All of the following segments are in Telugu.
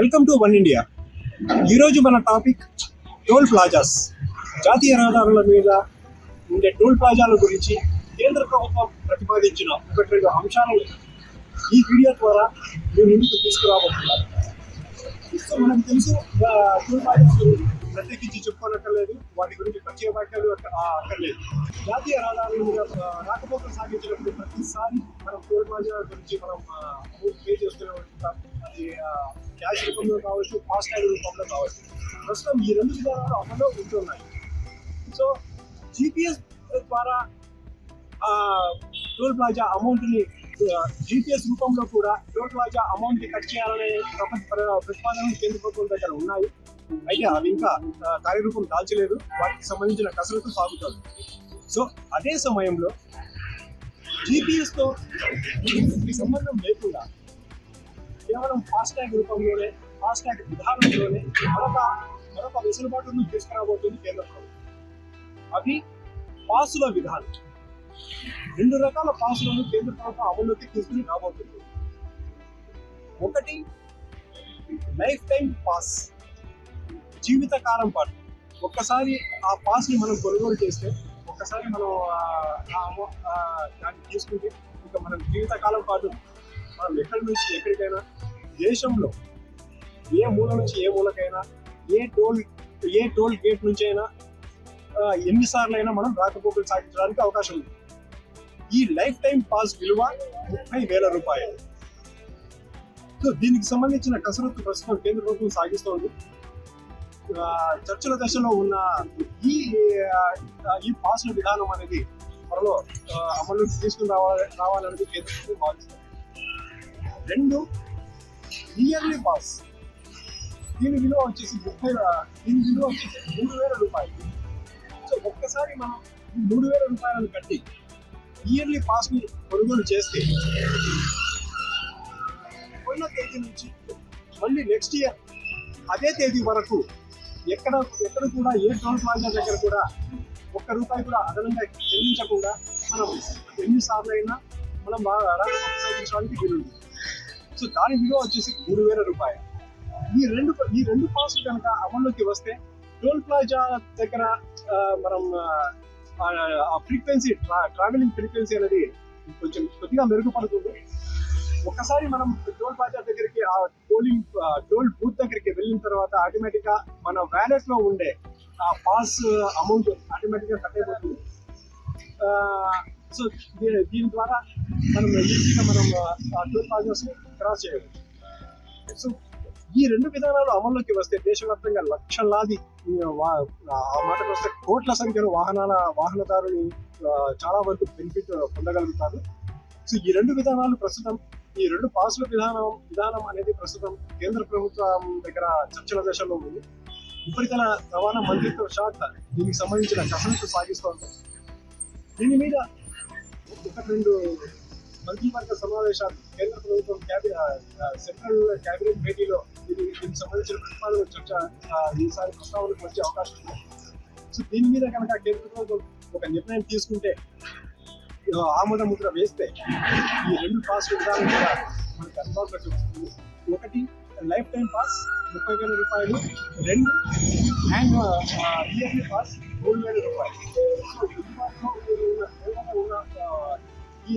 Welcome to one India. ఈరోజు మన టాపిక్ టోల్ ప్లాజాస్. జాతీయ రహదారుల మీద ఉండే టోల్ ప్లాజాల గురించి కేంద్ర ప్రభుత్వం ప్రతిపాదించిన ఒకటి రెండు అంశాలను ఈ వీడియో ద్వారా మేము ముందుకు తీసుకురాబోతున్నారు. సో మనకు తెలుసు, టోల్ ప్లాజాస్ ప్రత్యేకించి చెప్పుకోనక్కర్లేదు, వాటి గురించి ప్రత్యేక వ్యాఖ్యలు అక్కర్లేదు. జాతీయ రహదారుల మీద రాకపోకలు సాగించినప్పుడు ప్రతిసారి మనం టోల్ ప్లాజా గురించి మనం పే చేస్తూనే ఉంటాం. అది క్యాష్ రూపంలో కావచ్చు, ఫాస్టాగ్ రూపంలో కావచ్చు. ప్రస్తుతం ఈ రెండు విధానాలు అమల్లో ఉంటున్నాయి. సో జీపీఎస్ ద్వారా టోల్ ప్లాజా అమౌంట్ని జీపీఎస్ రూపంలో కూడా టోల్ ప్లాజా అమౌంట్ని కట్ చేయాలనే ప్రతిపాదనలు కేంద్ర ప్రభుత్వం దగ్గర ఉన్నాయి. అయితే అవి ఇంకా కార్యరూపం దాల్చలేదు. వాటికి సంబంధించిన కసరత్తు సాగుతుంది. సో అదే సమయంలో జీపీఎస్తో సంబంధం లేకుండా కేవలం ఫాస్టాగ్ రూపంలోనే, ఫాస్టాగ్ విధానంలోనే మరొక వెసులుబాటును తీసుకురాబోతుంది కేంద్ర ప్రభుత్వం. అవి పాసుల విధానం. రెండు రకాల పాసులను కేంద్ర ప్రభుత్వం అమల్లోకి తీసుకుని రాబోతుంది. ఒకటి లైఫ్ టైం పాస్, జీవితకాలం పాటు. ఒక్కసారి ఆ పాస్ ని మనం కొనుగోలు చేస్తే, ఒక్కసారి మనం దాన్ని తీసుకుంటే ఇంకా మనం జీవితకాలం పాటు మనం ఎక్కడి నుంచి ఎక్కడికైనా, దేశంలో ఏ మూల నుంచి ఏ మూలకైనా, ఏ టోల్ గేట్ నుంచి అయినా, ఎన్నిసార్లు అయినా మనం రాకపోకలు సాగించడానికి అవకాశం ఉంది. ఈ లైఫ్ టైం పాస్ విలువ 30,000 రూపాయలు. సో దీనికి సంబంధించిన కసరత్తు ప్రస్తుతం కేంద్ర ప్రభుత్వం సాగిస్తోంది. చర్చల దశలో ఉన్న ఈ పాస్ల విధానం అనేది త్వరలో అమలులోకి తీసుకుని రావాలనేది కేంద్ర ప్రభుత్వం భావిస్తుంది. రెండు, ఇయర్లీ పాస్. దీని విలువ వచ్చేసి 3,000 రూపాయలు. సో ఒక్కసారి మనం 3,000 రూపాయలను కట్టి ఇయర్లీ పాస్ ని కొనుగోలు చేస్తే కొన్న తేదీ నుంచి మళ్ళీ నెక్స్ట్ ఇయర్ అదే తేదీ వరకు ఎక్కడ కూడా ఏ టోల్ ప్లాజా దగ్గర కూడా ₹1 కూడా అదనంగా చెల్లించకుండా మనం ఎన్నిసార్లు అయినా మనం సాగించడానికి వీలుంది. సో దాని విలువ వచ్చేసి 3,000 రూపాయలు. ఈ రెండు పాస్లు కనుక అమల్లోకి వస్తే టోల్ ప్లాజా దగ్గర మనం ఫ్రీక్వెన్సీ, ట్రావెలింగ్ ఫ్రీక్వెన్సీ అనేది కొద్దిగా మెరుగుపడుతుంది. ఒక్కసారి మనం టోల్ ప్లాజా దగ్గరికి, ఆ టోల్ బూత్ దగ్గరికి వెళ్ళిన తర్వాత ఆటోమేటిక్ గా మన వ్యాలెట్ లో ఉండే ఆ పాస్ అమౌంట్ ఆటోమేటిక్ గా కట్ అయిపోతుంది. సో దీని ద్వారా మనం ఈజీగా మనం టోల్ ప్లాజాస్ ని క్రాస్ చేయవచ్చు. సో ఈ రెండు విధానాలు అమల్లోకి వస్తే దేశవ్యాప్తంగా లక్షలాది, ఆ మాటకు వస్తే కోట్ల సంఖ్యలో వాహనదారులు చాలా వరకు బెనిఫిట్ పొందగలుగుతారు. సో ఈ రెండు విధానాలు ప్రస్తుతం, ఈ రెండు పాసుల విధానం అనేది ప్రస్తుతం కేంద్ర ప్రభుత్వం దగ్గర చర్చల దశలో ఉంది. ఉపరితల రవాణా మంత్రిత్వ శాఖ దీనికి సంబంధించిన కసరత్తు సాగిస్తోంది. దీని మీద ఒకటి రెండు మంత్రివర్గ సమావేశాలు, కేంద్ర ప్రభుత్వం సెంట్రల్ క్యాబినెట్ భేటీలో దీనికి సంబంధించిన ప్రతిపాదన చర్చ ఈసారి ప్రస్తావనకు వచ్చే అవకాశం ఉంది. సో దీని మీద కనుక కేంద్ర ప్రభుత్వం ఒక నిర్ణయం తీసుకుంటే, ఆమోద ముద్ర వేస్తే, ఈ రెండు పాస్ విధానం కూడా మనకి అందుబాటులోకి వస్తుంది. ఒకటి లైఫ్ టైం పాస్ 30,000 రూపాయలు. రెండు ఇయర్లీ పాస్ 3,000 రూపాయలు. ఈ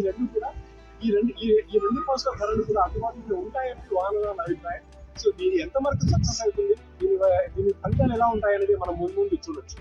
రెండు పాస్ల ధరలు కూడా అందుబాటులో ఉంటాయని వాహనదారుల అభిప్రాయం. సో దీని ఎంత వరకు సక్సెస్ అవుతుంది, దీని ఫలితాలు ఎలా ఉంటాయనేది మనం ముందు చూడొచ్చు.